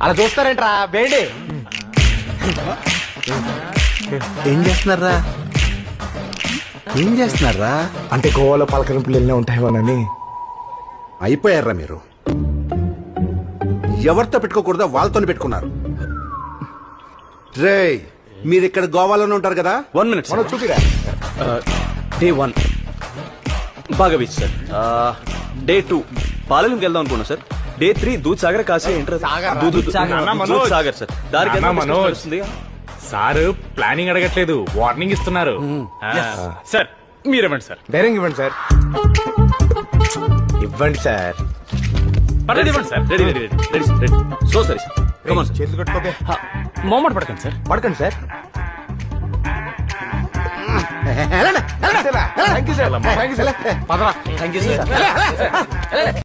అలా చూస్తారేంట్రా వేడి. ఏం చేస్తున్నారా? అంటే గోవాలో పలకరింపులు ఎన్నో ఉంటాయేమోనని. అయిపోయారా మీరు? ఎవరితో పెట్టుకోకూడదో వాళ్ళతోనే పెట్టుకున్నారు. రే, మీరు ఇక్కడ గోవాలోనే ఉంటారు కదా? 1 minute మనం చూపిరా. డే 1 బాగా బీచ్ సార్. డే 2 పాలెంకి వెళ్దాం అనుకున్నా సార్. డే 3 దూద్ సాగర్ కాశీ ఎంటర్ దూద్ సాగర్ సార్. దానికి వస్తుంది. సార్ ప్లానింగ్ అడగట్లేదు, వార్నింగ్ ఇస్తున్నారు. సార్ మీరేమండి సార్? ధైర్యం ఇవ్వండి సార్. ఇవ్వండి సార్. ఇవ్వండి sir. Ready ready ready ready. So సరే సార్, కమాన్ సార్. చేతులు కట్టుకోకే. మొహమాట పడకండి సార్. పడకండి సార్. Thank you sir. పదరా. Thank you sir.